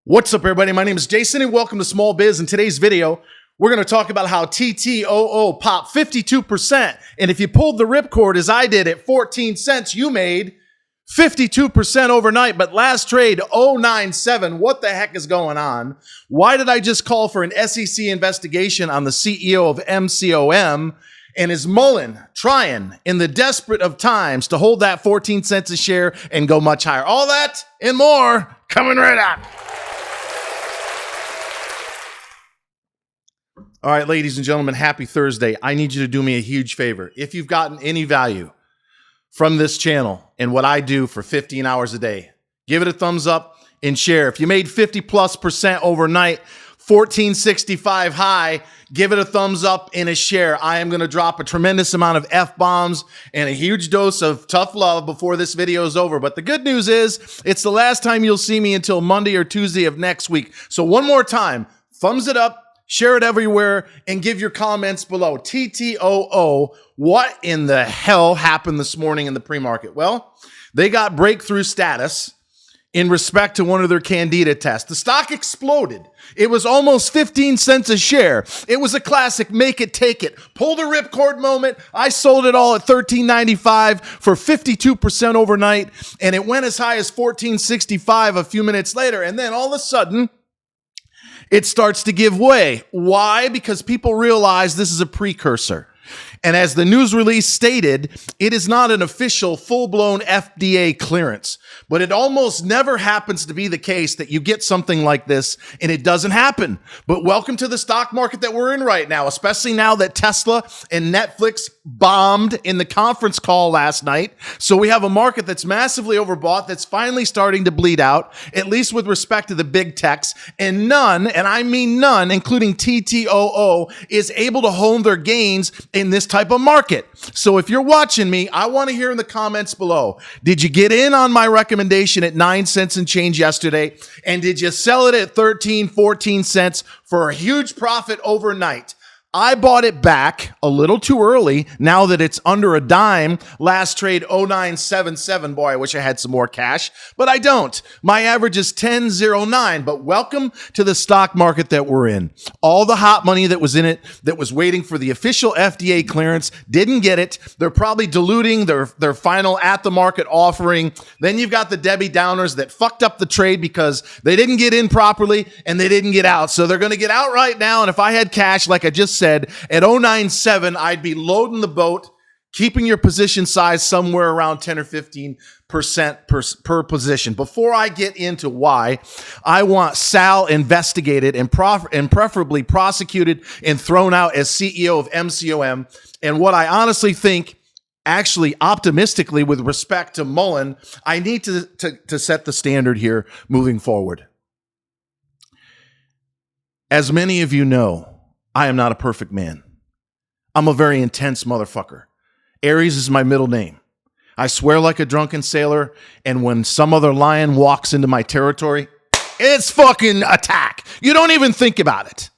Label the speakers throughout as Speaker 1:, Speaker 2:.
Speaker 1: What's up, everybody? My name is Jason, and welcome to Small Biz. In today's video, we're going to talk about how Ttoo popped 52%. And if you pulled the ripcord as I did at 14 cents, you made 52% overnight. But last trade, 097. What the heck is going on? Why did I just call for an SEC investigation on the CEO of Mcom? And is Muln trying, in the desperate of times, to hold that 14 cents a share and go much higher? All that and more coming right up. All right, ladies and gentlemen, happy Thursday. I need you to do me a huge favor. If you've gotten any value from this channel and what I do for 15 hours a day, give it a thumbs up and share. If you made 50+% overnight, 1465 high, give it a thumbs up and a share. I am going to drop a tremendous amount of F-bombs and a huge dose of tough love before this video is over. But the good news is it's the last time you'll see me until Monday or Tuesday of next week. So one more time, thumbs it up, share it everywhere, and give your comments below. Ttoo, what in the hell happened this morning in the pre-market? Well, they got breakthrough status in respect to one of their candida tests. The stock exploded. It was almost 15 cents a share. It was a classic make it, take it. Pull the ripcord moment. I sold it all at $13.95 for 52% overnight, and it went as high as $14.65 a few minutes later. And then all of a sudden, it starts to give way. Why? Because people realize this is a precursor. And as the news release stated, it is not an official full-blown FDA clearance, but it almost never happens to be the case that you get something like this and it doesn't happen. But welcome to the stock market that we're in right now, especially now that Tesla and Netflix bombed in the conference call last night. So we have a market that's massively overbought, that's finally starting to bleed out, at least with respect to the big techs, and none, and I mean none, including Ttoo, is able to hold their gains in this type of market. So if you're watching me, I want to hear in the comments below, did you get in on my recommendation at 9 cents and change yesterday? And did you sell it at 13, 14 cents for a huge profit overnight? I bought it back a little too early now that it's under a dime. Last trade 0977. Boy, I wish I had some more cash, but I don't. My average is 1009. But welcome to the stock market that we're in. All the hot money that was in it, that was waiting for the official FDA clearance, didn't get it. They're probably diluting their final at the market offering. Then you've got the Debbie Downers that fucked up the trade because they didn't get in properly and they didn't get out. So they're going to get out right now. And if I had cash, like I just said, at 097, I'd be loading the boat, keeping your position size somewhere around 10 or 15% per position. Before I get into why, I want Sal investigated and preferably prosecuted and thrown out as CEO of Mcom. And what I honestly think, actually optimistically with respect to Mullen, I need to set the standard here moving forward. As many of you know, I am not a perfect man. I'm a very intense motherfucker. Aries is my middle name. I swear like a drunken sailor, and when some other lion walks into my territory, it's fucking attack. You don't even think about it.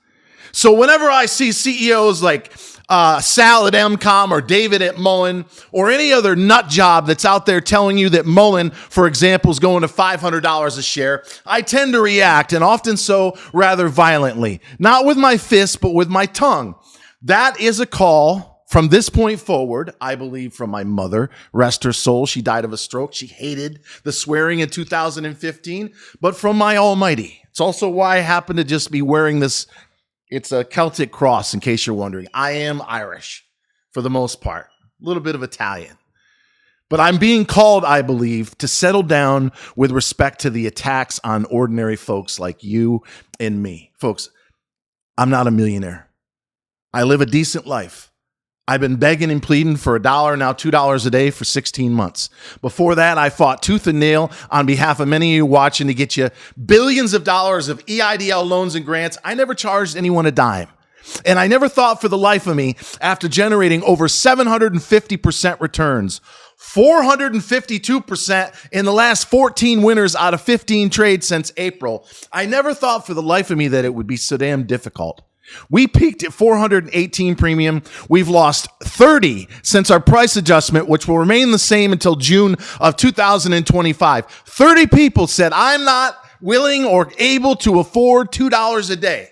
Speaker 1: So whenever I see CEOs like Sal at Mcom or David at Muln or any other nut job that's out there telling you that Mullen, for example, is going to $500 a share, I tend to react, and often so rather violently. Not with my fist, but with my tongue. That is a call from this point forward, I believe, from my mother. Rest her soul. She died of a stroke. She hated the swearing in 2015, but from my almighty. It's also why I happen to just be wearing this. It's a Celtic cross, in case you're wondering. I am Irish, for the most part. A little bit of Italian. But I'm being called, I believe, to settle down with respect to the attacks on ordinary folks like you and me. Folks, I'm not a millionaire. I live a decent life. I've been begging and pleading for $1, now $2 a day for 16 months. Before that, I fought tooth and nail on behalf of many of you watching to get you billions of dollars of EIDL loans and grants. I never charged anyone a dime. And I never thought for the life of me, after generating over 750% returns, 452% in the last 14 winners out of 15 trades since April, I never thought for the life of me that it would be so damn difficult. We peaked at 418 premium. We've lost 30 since our price adjustment, which will remain the same until June of 2025. 30 people said, I'm not willing or able to afford $2 a day.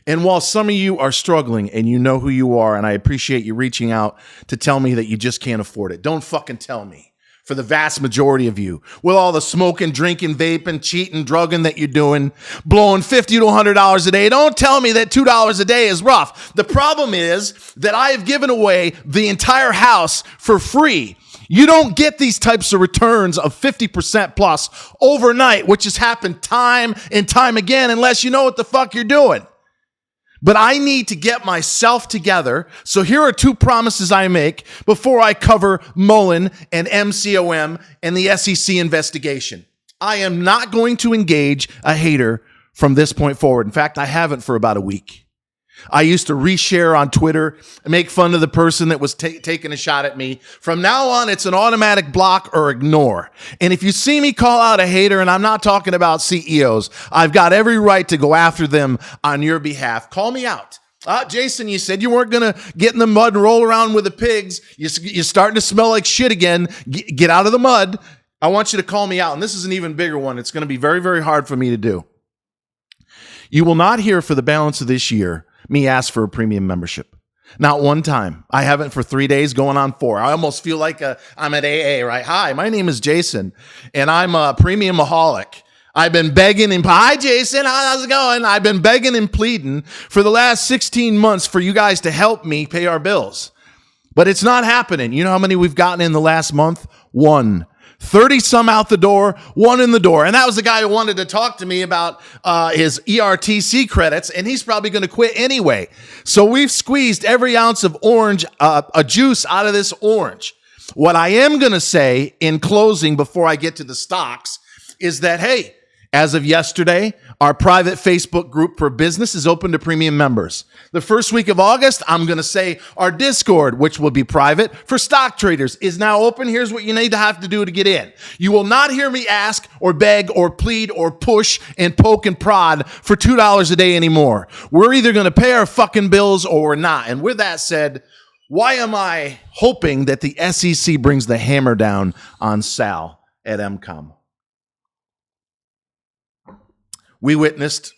Speaker 1: And while some of you are struggling and you know who you are, and I appreciate you reaching out to tell me that you just can't afford it, don't fucking tell me. For the vast majority of you, with all the smoking, drinking, vaping, cheating, drugging that you're doing, blowing $50 to $100 a day, don't tell me that $2 a day is rough. The problem is that I have given away the entire house for free. You don't get these types of returns of 50% plus overnight, which has happened time and time again, unless you know what the fuck you're doing. But I need to get myself together. So here are two promises I make before I cover Muln and Mcom and the SEC investigation. I am not going to engage a hater from this point forward. In fact, I haven't for about a week. I used to reshare on Twitter and make fun of the person that was taking a shot at me. From now on, it's an automatic block or ignore. And if you see me call out a hater, and I'm not talking about CEOs, I've got every right to go after them on your behalf. Call me out. Jason, you said you weren't going to get in the mud and roll around with the pigs. You're starting to smell like shit again. Get out of the mud. I want you to call me out. And this is an even bigger one. It's going to be very, very hard for me to do. You will not hear for the balance of this year me ask for a premium membership. Not one time. I haven't for 3 days, going on 4. I almost feel like I'm at AA, right? Hi, my name is Jason, and I'm a premium-aholic. I've been begging and, hi, Jason, how's it going? I've been begging and pleading for the last 16 months for you guys to help me pay our bills. But it's not happening. You know how many we've gotten in the last month? 1. 30 some out the door, 1 in the door. And that was the guy who wanted to talk to me about his ERTC credits, and he's probably going to quit anyway. So we've squeezed every ounce of orange, a juice out of this orange. What I am going to say in closing before I get to the stocks is that, hey, as of yesterday, our private Facebook group for business is open to premium members. The first week of August, I'm going to say our Discord, which will be private for stock traders, is now open. Here's what you need to have to do to get in. You will not hear me ask or beg or plead or push and poke and prod for $2 a day anymore. We're either going to pay our fucking bills or we're not. And with that said, why am I hoping that the SEC brings the hammer down on Sal at Mcom? We witnessed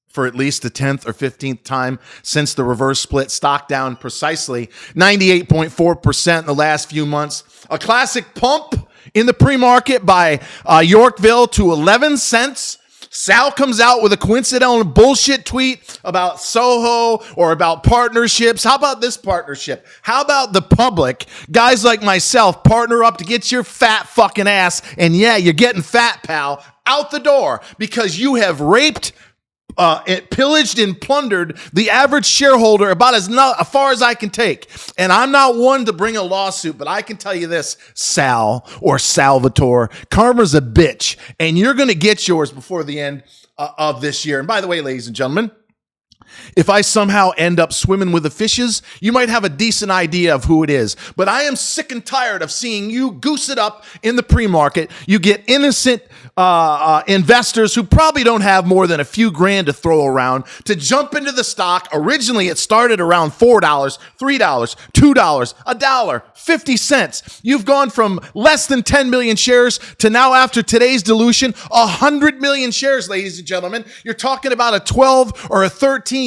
Speaker 1: for at least the 10th or 15th time since the reverse split, stock down precisely 98.4% in the last few months. A classic pump in the pre-market by Yorkville to 11 cents. Sal comes out with a coincidental bullshit tweet about Soho or about partnerships. How about this partnership? How about the public, guys like myself, partner up to get your fat fucking ass, and yeah, you're getting fat, pal, out the door because you have raped, pillaged, and plundered the average shareholder about as far as I can take. And I'm not one to bring a lawsuit, but I can tell you this, Sal or Salvatore, karma's a bitch, and you're going to get yours before the end of this year. And by the way, ladies and gentlemen, if I somehow end up swimming with the fishes, you might have a decent idea of who it is. But I am sick and tired of seeing you goose it up in the pre-market. You get innocent investors who probably don't have more than a few grand to throw around to jump into the stock. Originally, it started around $4, $3, $2, $1, 50 cents. You've gone from less than 10 million shares to now, after today's dilution, 100 million shares, ladies and gentlemen. You're talking about a 12 or a 13X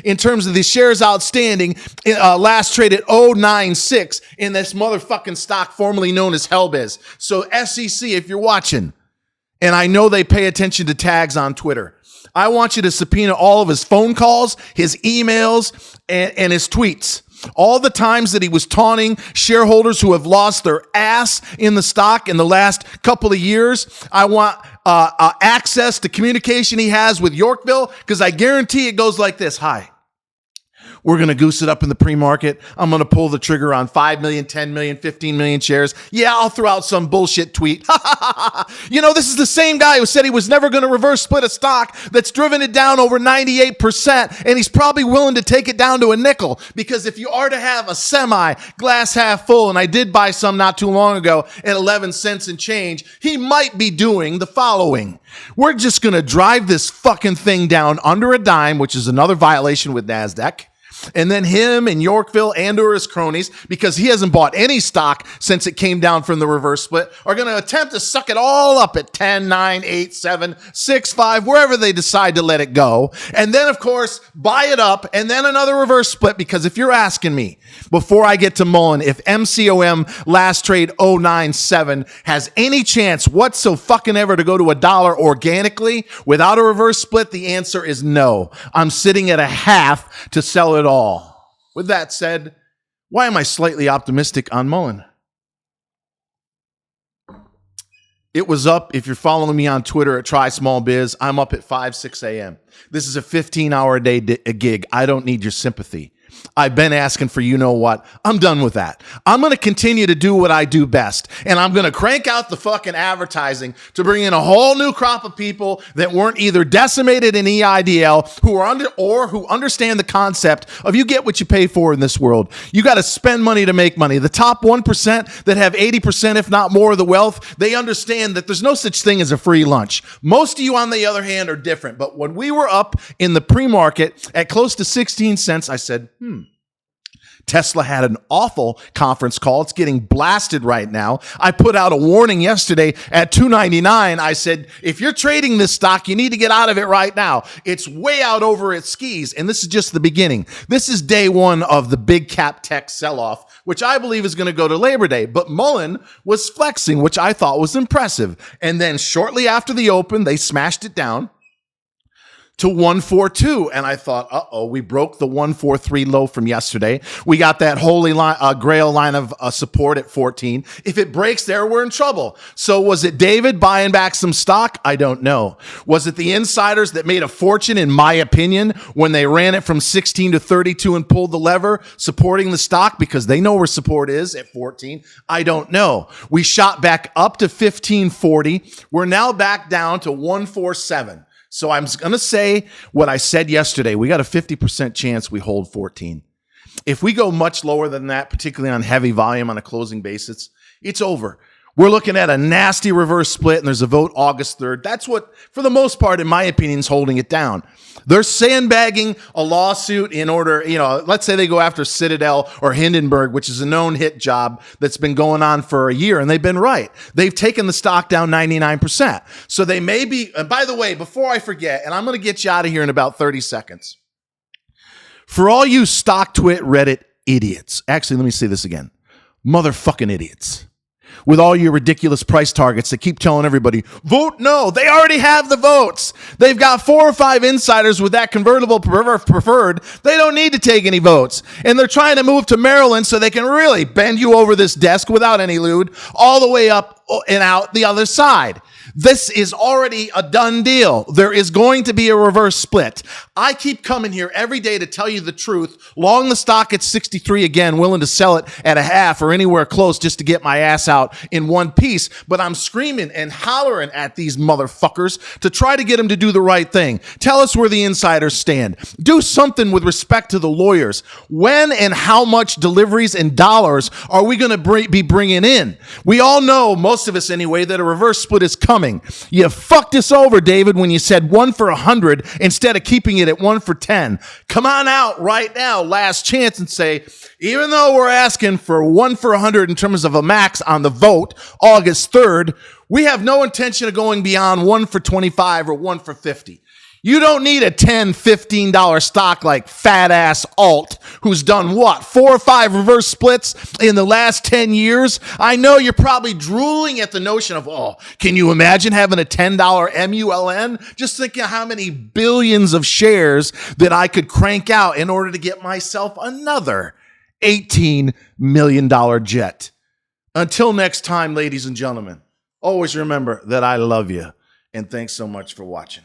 Speaker 1: in terms of the shares outstanding, last traded 096 in this motherfucking stock formerly known as Hellbiz. So SEC, if you're watching, and I know they pay attention to tags on Twitter, I want you to subpoena all of his phone calls, his emails, and his tweets. All the times that he was taunting shareholders who have lost their ass in the stock in the last couple of years. I want access to communication he has with Yorkville, because I guarantee it goes like this. Hi, we're going to goose it up in the pre-market. I'm going to pull the trigger on 5 million, 10 million, 15 million shares. Yeah, I'll throw out some bullshit tweet. You know, this is the same guy who said he was never going to reverse split a stock that's driven it down over 98%, and he's probably willing to take it down to a nickel, because if you are to have a semi glass half full, and I did buy some not too long ago at 11 cents and change, he might be doing the following. We're just going to drive this fucking thing down under a dime, which is another violation with NASDAQ. And then him and Yorkville and or his cronies, because he hasn't bought any stock since it came down from the reverse split, are going to attempt to suck it all up at 10, 9, 8, 7, 6, 5, wherever they decide to let it go. And then, of course, buy it up and then another reverse split. Because if you're asking me, before I get to Muln, if MCOM last trade 097 has any chance whatsoever to go to $1 organically without a reverse split, the answer is no. I'm sitting at a half to sell it all. With that said, why am I slightly optimistic on Muln? It was up. If you're following me on Twitter at Try Small Biz, I'm up at 5, 6 a.m. This is a 15-hour a day gig. I don't need your sympathy. I've been asking for you know what. I'm done with that. I'm going to continue to do what I do best. And I'm going to crank out the fucking advertising to bring in a whole new crop of people that weren't either decimated in EIDL, who are who understand the concept of you get what you pay for in this world. You got to spend money to make money. The top 1% that have 80%, if not more, of the wealth, they understand that there's no such thing as a free lunch. Most of you, on the other hand, are different. But when we were up in the pre-market at close to 16 cents, I said, Tesla had an awful conference call. It's getting blasted right now. I put out a warning yesterday at $2.99. I said, if you're trading this stock, you need to get out of it right now. It's way out over its skis. And this is just the beginning. This is day one of the big cap tech sell-off, which I believe is going to go to Labor Day. But Mullen was flexing, which I thought was impressive. And then shortly after the open, they smashed it down to 142. And I thought, we broke the 143 low from yesterday. We got that holy grail line of support at 14. If it breaks there, we're in trouble. So was it David buying back some stock? I don't know. Was it the insiders that made a fortune, in my opinion, when they ran it from 16 to 32 and pulled the lever, supporting the stock because they know where support is at 14? I don't know. We shot back up to 1540. We're now back down to 147. So I'm going to say what I said yesterday. We got a 50% chance we hold 14. If we go much lower than that, particularly on heavy volume on a closing basis, it's over. We're looking at a nasty reverse split, and there's a vote August 3rd. That's what, for the most part, in my opinion, is holding it down. They're sandbagging a lawsuit in order, let's say they go after Citadel or Hindenburg, which is a known hit job that's been going on for a year, and they've been right. They've taken the stock down 99%. So they may be, and by the way, before I forget, and I'm going to get you out of here in about 30 seconds. For all you StockTwit Reddit idiots, actually, let me say this again. Motherfucking idiots. With all your ridiculous price targets that keep telling everybody, vote no. They already have the votes. They've got 4 or 5 insiders with that convertible preferred. They don't need to take any votes. And they're trying to move to Maryland so they can really bend you over this desk without any lewd all the way up and out the other side. This is already a done deal. There is going to be a reverse split. I keep coming here every day to tell you the truth. Long the stock at 63 again, willing to sell it at a half or anywhere close just to get my ass out in one piece. But I'm screaming and hollering at these motherfuckers to try to get them to do the right thing. Tell us where the insiders stand. Do something with respect to the lawyers. When and how much deliveries and dollars are we going to be bringing in? We all know, most of us anyway, that a reverse split is coming. You fucked us over, David, when you said 1 for 100 instead of keeping it at 1 for 10. Come on out right now, last chance, and say, even though we're asking for 1 for 100 in terms of a max on the vote, August 3rd, we have no intention of going beyond 1 for 25 or 1 for 50. You don't need a $10, $15 stock like fat ass alt who's done what? 4 or 5 reverse splits in the last 10 years. I know you're probably drooling at the notion of, can you imagine having a $10 MULN? Just think of how many billions of shares that I could crank out in order to get myself another $18 million jet. Until next time, ladies and gentlemen, always remember that I love you, and thanks so much for watching.